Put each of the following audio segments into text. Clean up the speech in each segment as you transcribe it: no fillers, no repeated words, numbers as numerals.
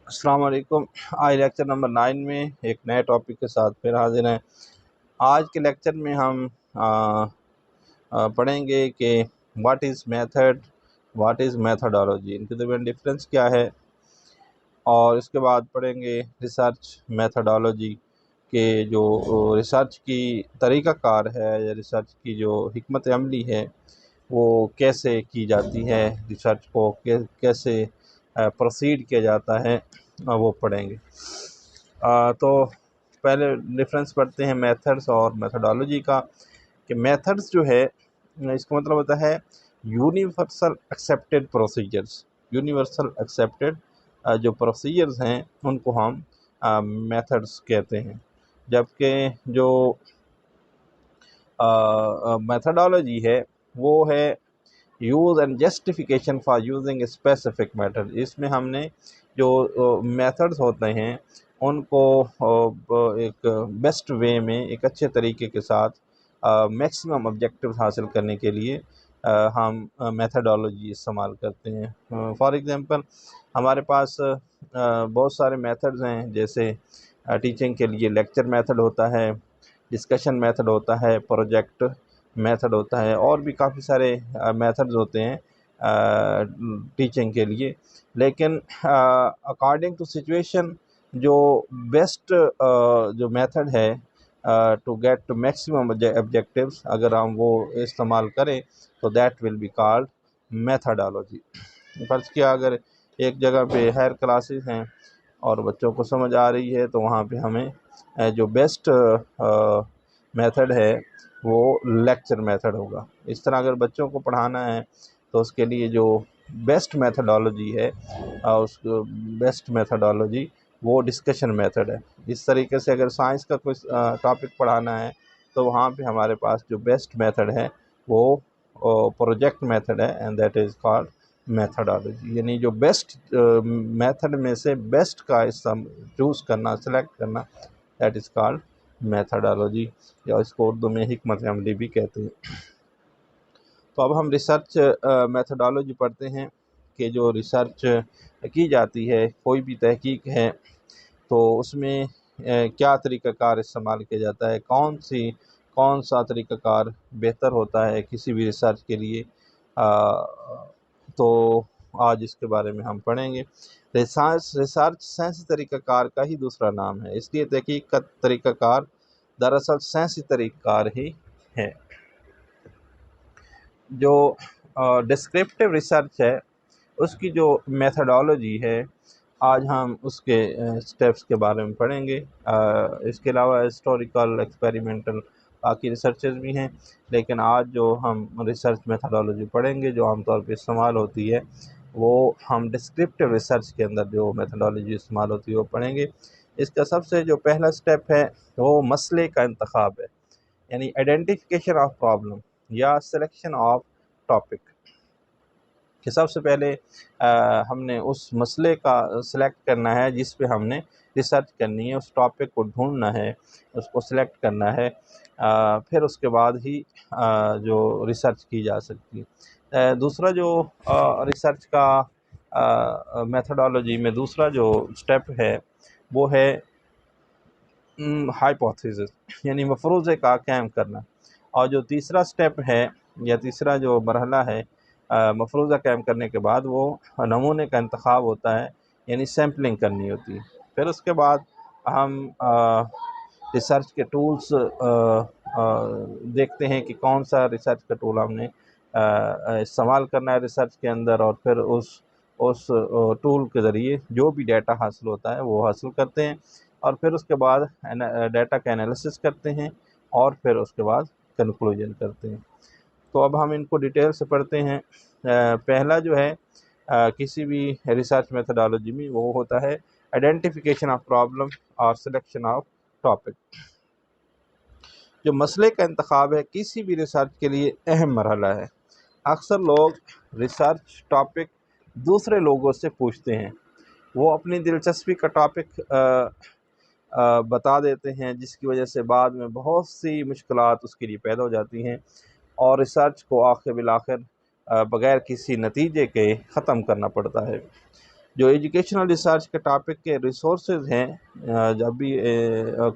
السلام علیکم۔ آج لیکچر نمبر 9 میں ایک نئے ٹاپک کے ساتھ پھر حاضر ہیں۔ آج کے لیکچر میں ہم پڑھیں گے کہ what is method, what is methodology, ان کے درمیان ڈفرینس کیا ہے، اور اس کے بعد پڑھیں گے ریسرچ میتھڈالوجی کہ جو ریسرچ کی طریقہ کار ہے یا ریسرچ کی جو حکمت عملی ہے وہ کیسے کی جاتی ہے، ریسرچ کو کیسے پروسیڈ کیا جاتا ہے، وہ پڑھیں گے۔ تو پہلے ڈفرینس پڑھتے ہیں میتھڈس اور میتھڈالوجی کا، کہ میتھڈس جو ہے اس کا مطلب ہوتا ہے universal accepted procedures. Universal accepted جو پروسیجرز ہیں ان کو ہم میتھڈس کہتے ہیں، جبکہ جو میتھڈالوجی ہے وہ ہے use and justification for using a specific method. اس میں ہم نے جو میتھڈز ہوتے ہیں ان کو ایک بیسٹ وے میں، ایک اچھے طریقے کے ساتھ میکسیمم آبجیکٹیوز حاصل کرنے کے لیے ہم میتھڈالوجی استعمال کرتے ہیں۔ فار ایگزامپل ہمارے پاس بہت سارے میتھڈز ہیں، جیسے ٹیچنگ کے لیے لیکچر میتھڈ ہوتا ہے، ڈسکشن میتھڈ ہوتا ہے، پروجیکٹ میتھڈ ہوتا ہے، اور بھی کافی سارے میتھڈز ہوتے ہیں ٹیچنگ کے لیے۔ لیکن اکارڈنگ ٹو سچویشن جو بیسٹ جو میتھڈ ہے to get to maximum objectives, اگر ہم وہ استعمال کریں تو that will be called methodology. فرض کیا اگر ایک جگہ پہ ہائر کلاسز ہیں اور بچوں کو سمجھ آ رہی ہے تو وہاں پہ ہمیں جو بیسٹ میتھڈ ہے وہ لیکچر میتھڈ ہوگا۔ اس طرح اگر بچوں کو پڑھانا ہے تو اس کے لیے جو بیسٹ میتھڈالوجی ہے، اس بیسٹ میتھڈالوجی وہ ڈسکشن میتھڈ ہے۔ اس طریقے سے اگر سائنس کا کوئی ٹاپک پڑھانا ہے تو وہاں پہ ہمارے پاس جو بیسٹ میتھڈ ہے وہ پروجیکٹ میتھڈ ہے، and that is called methodology. یعنی جو بیسٹ میتھڈ میں سے بیسٹ کا چوز کرنا، سلیکٹ کرنا، دیٹ از کالڈ میتھڈالوجی، یا اس کو اردو میں حکمت عملی بھی کہتے ہیں۔ تو اب ہم ریسرچ میتھڈالوجی پڑھتے ہیں کہ جو ریسرچ کی جاتی ہے، کوئی بھی تحقیق ہے تو اس میں کیا طریقہ کار استعمال کیا جاتا ہے، کون سا طریقہ کار بہتر ہوتا ہے کسی بھی ریسرچ کے لیے۔ تو آج اس کے بارے میں ہم پڑھیں گے۔ ریسرچ سائنسی طریقہ کار کا ہی دوسرا نام ہے، اس لیے تحقیق کا طریقہ کار دراصل سائنسی طریقہ کار ہی ہے۔ جو ڈسکرپٹیو ریسرچ ہے اس کی جو میتھڈالوجی ہے، آج ہم اس کے سٹیپس کے بارے میں پڑھیں گے۔ اس کے علاوہ ہسٹوریکل، ایکسپیریمنٹل، باقی ریسرچز بھی ہیں، لیکن آج جو ہم ریسرچ میتھڈالوجی پڑھیں گے جو عام طور پہ استعمال ہوتی ہے، وہ ہم ڈسکرپٹیو ریسرچ کے اندر جو میتھڈالوجی استعمال ہوتی ہے وہ پڑھیں گے۔ اس کا سب سے جو پہلا سٹیپ ہے وہ مسئلے کا انتخاب ہے، یعنی آئیڈینٹیفیکیشن آف پرابلم یا سلیکشن آف ٹاپک، کہ سب سے پہلے ہم نے اس مسئلے کا سلیکٹ کرنا ہے جس پہ ہم نے ریسرچ کرنی ہے، اس ٹاپک کو ڈھونڈنا ہے، اس کو سلیکٹ کرنا ہے، پھر اس کے بعد ہی جو ریسرچ کی جا سکتی ہے۔ دوسرا جو ریسرچ کا میتھڈالوجی میں دوسرا جو سٹیپ ہے وہ ہے ہائپوتھیسس، یعنی مفروضے کا قائم کرنا، اور جو تیسرا سٹیپ ہے یا تیسرا جو مرحلہ ہے مفروضہ قائم کرنے کے بعد وہ نمونے کا انتخاب ہوتا ہے، یعنی سیمپلنگ کرنی ہوتی ہے۔ پھر اس کے بعد ہم ریسرچ کے ٹولز دیکھتے ہیں کہ کون سا ریسرچ کا ٹول ہم نے استعمال کرنا ہے ریسرچ کے اندر، اور پھر اس ٹول کے ذریعے جو بھی ڈیٹا حاصل ہوتا ہے وہ حاصل کرتے ہیں، اور پھر اس کے بعد ڈیٹا کا انالیسس کرتے ہیں، اور پھر اس کے بعد کنکلوژن کرتے ہیں۔ تو اب ہم ان کو ڈیٹیل سے پڑھتے ہیں۔ پہلا جو ہے کسی بھی ریسرچ میتھڈالوجی میں وہ ہوتا ہے آئیڈینٹیفیکیشن آف پرابلم اور سلیکشن آف ٹاپک۔ جو مسئلے کا انتخاب ہے کسی بھی ریسرچ کے لیے اہم مرحلہ ہے۔ اکثر لوگ ریسرچ ٹاپک دوسرے لوگوں سے پوچھتے ہیں، وہ اپنی دلچسپی کا ٹاپک بتا دیتے ہیں، جس کی وجہ سے بعد میں بہت سی مشکلات اس کے لیے پیدا ہو جاتی ہیں، اور ریسرچ کو آخر بالآخر بغیر کسی نتیجے کے ختم کرنا پڑتا ہے۔ جو ایجوکیشنل ریسرچ کے ٹاپک کے ریسورسز ہیں، جب بھی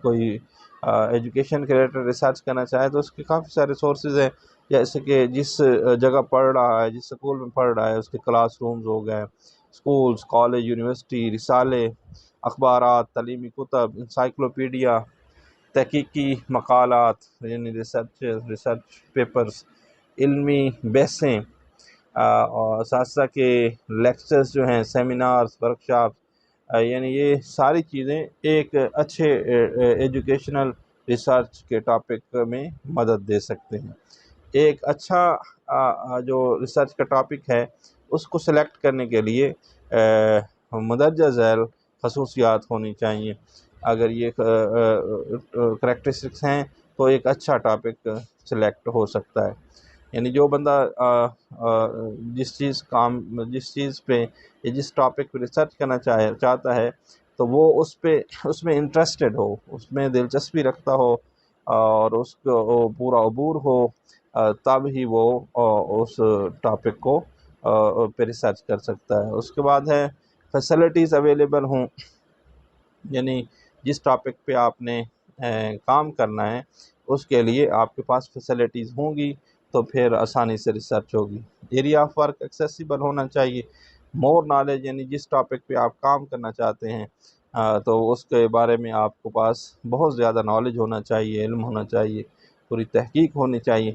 کوئی ایجوکیشن کے ریلیٹڈ ریسرچ کرنا چاہے تو اس کے کافی سارے ریسورسز ہیں، جیسے کہ جس جگہ پڑھ رہا ہے، جس اسکول میں پڑھ رہا ہے، اس کے کلاس رومز ہو گئے، اسکولز، کالج، یونیورسٹی، رسالے، اخبارات، تعلیمی کتب، انسائکلوپیڈیا، تحقیقی مقالات یعنی ریسرچ پیپرز، علمی بحثیں، اور اساتذہ کے لیکچرز جو ہیں، سیمینارز، ورکشاپ، یعنی یہ ساری چیزیں ایک اچھے ایجوکیشنل ریسرچ کے ٹاپک میں مدد دے سکتے ہیں۔ ایک اچھا جو ریسرچ کا ٹاپک ہے اس کو سلیکٹ کرنے کے لیے مندرجہ ذیل خصوصیات ہونی چاہیے۔ اگر یہ کریکٹرسٹکس ہیں تو ایک اچھا ٹاپک سلیکٹ ہو سکتا ہے۔ یعنی جو بندہ جس چیز پہ یا جس ٹاپک پہ ریسرچ کرنا چاہتا ہے تو وہ اس میں انٹرسٹڈ ہو، اس میں دلچسپی رکھتا ہو اور اس کو پورا عبور ہو، تب ہی وہ اس ٹاپک کو پہ ریسرچ کر سکتا ہے۔ اس کے بعد ہے فیسلٹیز اویلیبل ہوں، یعنی جس ٹاپک پہ آپ نے کام کرنا ہے اس کے لیے آپ کے پاس فیسلٹیز ہوں گی تو پھر آسانی سے ریسرچ ہوگی۔ ایریا آف ورک ایکسیسیبل ہونا چاہیے۔ مور نالج، یعنی جس ٹاپک پہ آپ کام کرنا چاہتے ہیں تو اس کے بارے میں آپ کے پاس بہت زیادہ نالج ہونا چاہیے، علم ہونا چاہیے، پوری تحقیق ہونی چاہیے،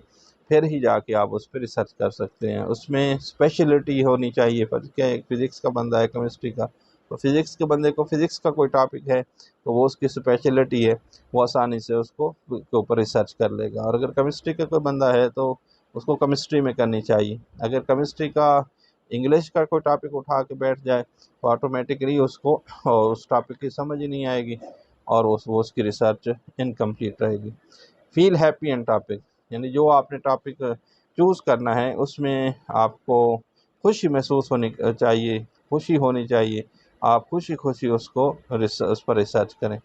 پھر ہی جا کے آپ اس پہ ریسرچ کر سکتے ہیں۔ اس میں اسپیشلٹی ہونی چاہیے، کیا ایک فزکس کا بندہ ہے، کیمسٹری کا، تو فزکس کے بندے کو فزکس کا کوئی ٹاپک ہے تو وہ اس کی اسپیشلٹی ہے، وہ آسانی سے اس کو کے اوپر ریسرچ کر لے گا۔ اور اگر کیمسٹری کا کوئی بندہ ہے تو اس کو کیمسٹری میں کرنی چاہیے۔ اگر کیمسٹری کا انگلش کا کوئی ٹاپک اٹھا کے بیٹھ جائے تو آٹومیٹکلی اس کو اس ٹاپک کی سمجھ ہی نہیں آئے گی اور وہ اس کی ریسرچ انکمپلیٹ رہے گی۔ فیل ہیپی ان ٹاپک، یعنی جو آپ نے ٹاپک چوز کرنا ہے اس میں آپ کو خوشی محسوس ہونی چاہیے، خوشی ہونی چاہیے، آپ خوشی اس پر ریسرچ کریں۔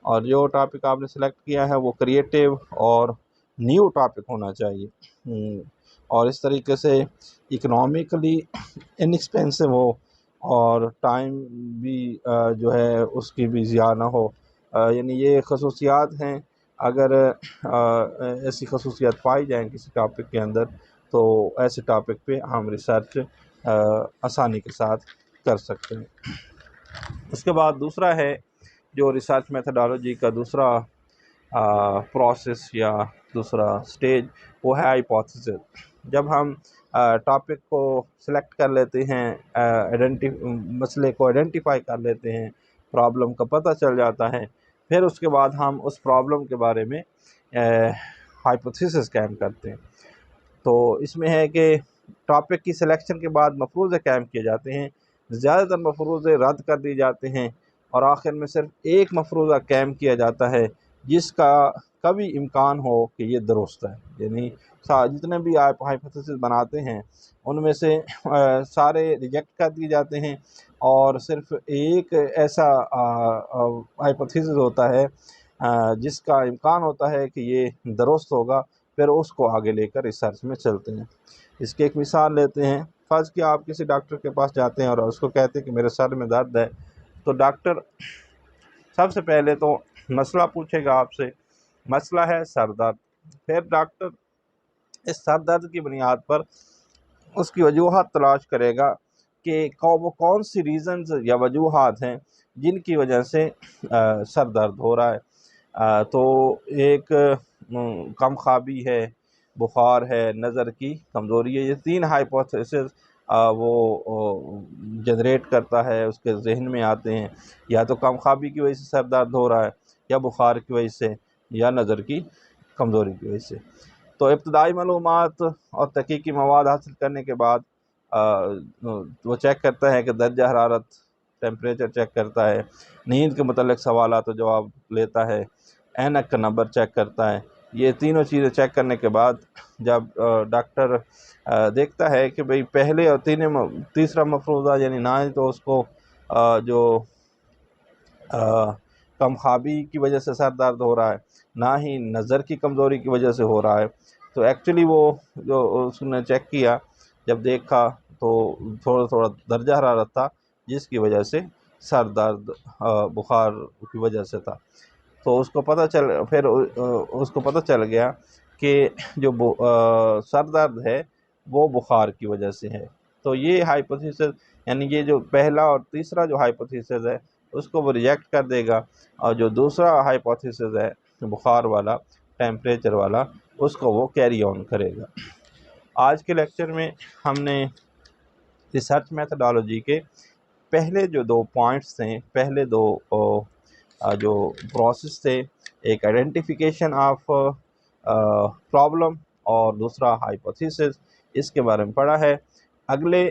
اور جو ٹاپک آپ نے سلیکٹ کیا ہے وہ کریٹیو اور نیو ٹاپک ہونا چاہیے، اور اس طریقے سے اکنامکلی انیکسپینسو ہو اور ٹائم بھی جو ہے اس کی بھی ضیاع نہ ہو۔ یعنی یہ خصوصیات ہیں، اگر ایسی خصوصیات پائی جائیں کسی ٹاپک کے اندر تو ایسے ٹاپک پہ ہم ریسرچ آسانی کے ساتھ کر سکتے ہیں۔ اس کے بعد دوسرا ہے جو ریسرچ میتھڈالوجی کا دوسرا پروسیس یا دوسرا سٹیج، وہ ہے ہائپوتھیسس۔ جب ہم ٹاپک کو سلیکٹ کر لیتے ہیں، مسئلے کو آئیڈینٹیفائی کر لیتے ہیں، پرابلم کا پتہ چل جاتا ہے، پھر اس کے بعد ہم اس پرابلم کے بارے میں ہائپوتھیسس قائم کرتے ہیں۔ تو اس میں ہے کہ ٹاپک کی سلیکشن کے بعد مفروضے قائم کیے جاتے ہیں، زیادہ تر مفروضے رد کر دیے جاتے ہیں اور آخر میں صرف ایک مفروضہ قائم کیا جاتا ہے جس کا کبھی امکان ہو کہ یہ درست ہے۔ یعنی جتنے بھی آپ ہائپوتھیسس بناتے ہیں ان میں سے سارے ریجیکٹ کر دیے جاتے ہیں اور صرف ایک ایسا ہائپوتھیسس ہوتا ہے جس کا امکان ہوتا ہے کہ یہ درست ہوگا، پھر اس کو آگے لے کر ریسرچ میں چلتے ہیں۔ اس کی ایک مثال لیتے ہیں۔ فرض کہ آپ کسی ڈاکٹر کے پاس جاتے ہیں اور اس کو کہتے ہیں کہ میرے سر میں درد ہے، تو ڈاکٹر سب سے پہلے تو مسئلہ پوچھے گا آپ سے، مسئلہ ہے سر درد۔ پھر ڈاکٹر اس سر درد کی بنیاد پر اس کی وجوہات تلاش کرے گا کہ وہ کون سی ریزنز یا وجوہات ہیں جن کی وجہ سے سر درد ہو رہا ہے۔ تو ایک کم خوابی ہے، بخار ہے، نظر کی کمزوری ہے، یہ تین ہائپوتھیسس وہ جنریٹ کرتا ہے، اس کے ذہن میں آتے ہیں، یا تو کم خوابی کی وجہ سے سر درد ہو رہا ہے، یا بخار کی وجہ سے، یا نظر کی کمزوری کی وجہ سے۔ تو ابتدائی معلومات اور تحقیقی مواد حاصل کرنے کے بعد وہ چیک کرتا ہے کہ درجہ حرارت، ٹیمپریچر چیک کرتا ہے، نیند کے متعلق سوالات و جواب لیتا ہے، اینک کا نمبر چیک کرتا ہے۔ یہ تینوں چیزیں چیک کرنے کے بعد جب ڈاکٹر دیکھتا ہے کہ بھئی پہلے اور تیسرا مفروضہ، یعنی نہ تو اس کو جو کم خوابی کی وجہ سے سر درد ہو رہا ہے، نہ ہی نظر کی کمزوری کی وجہ سے ہو رہا ہے، تو ایکچولی وہ جو اس نے چیک کیا، جب دیکھا تو تھوڑا درجہ حرارت تھا جس کی وجہ سے سر درد بخار کی وجہ سے تھا۔ تو اس کو پتہ چل گیا کہ جو سر درد ہے وہ بخار کی وجہ سے ہے۔ تو یہ ہائپوتھیسس، یعنی یہ جو پہلا اور تیسرا جو ہائپوتھیسس ہے اس کو وہ ریجیکٹ کر دے گا، اور جو دوسرا ہائپوتھیسس ہے بخار والا، ٹیمپریچر والا، اس کو وہ کیری آن کرے گا۔ آج کے لیکچر میں ہم نے ریسرچ میتھڈالوجی کے پہلے جو 2 پوائنٹس تھے، پہلے 2 جو پروسیس تھے، ایک آئیڈینٹیفیکیشن آف پرابلم اور دوسرا ہائپوتھیسس، اس کے بارے میں پڑھا ہے۔ اگلے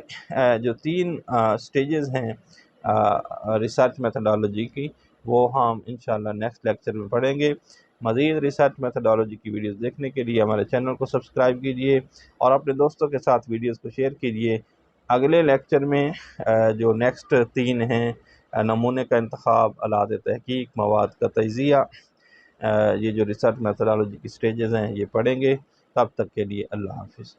جو 3 سٹیجز ہیں ریسرچ میتھڈالوجی کی، وہ ہم انشاءاللہ نیکسٹ لیکچر میں پڑھیں گے۔ مزید ریسرچ میتھڈالوجی کی ویڈیوز دیکھنے کے لیے ہمارے چینل کو سبسکرائب کیجیے اور اپنے دوستوں کے ساتھ ویڈیوز کو شیئر کیجیے۔ اگلے لیکچر میں جو نیکسٹ 3 ہیں، نمونے کا انتخاب، الاد تحقیق، مواد کا تجزیہ، یہ جو ریسرچ میتھڈالوجی کی سٹیجز ہیں یہ پڑھیں گے۔ تب تک کے لیے اللہ حافظ۔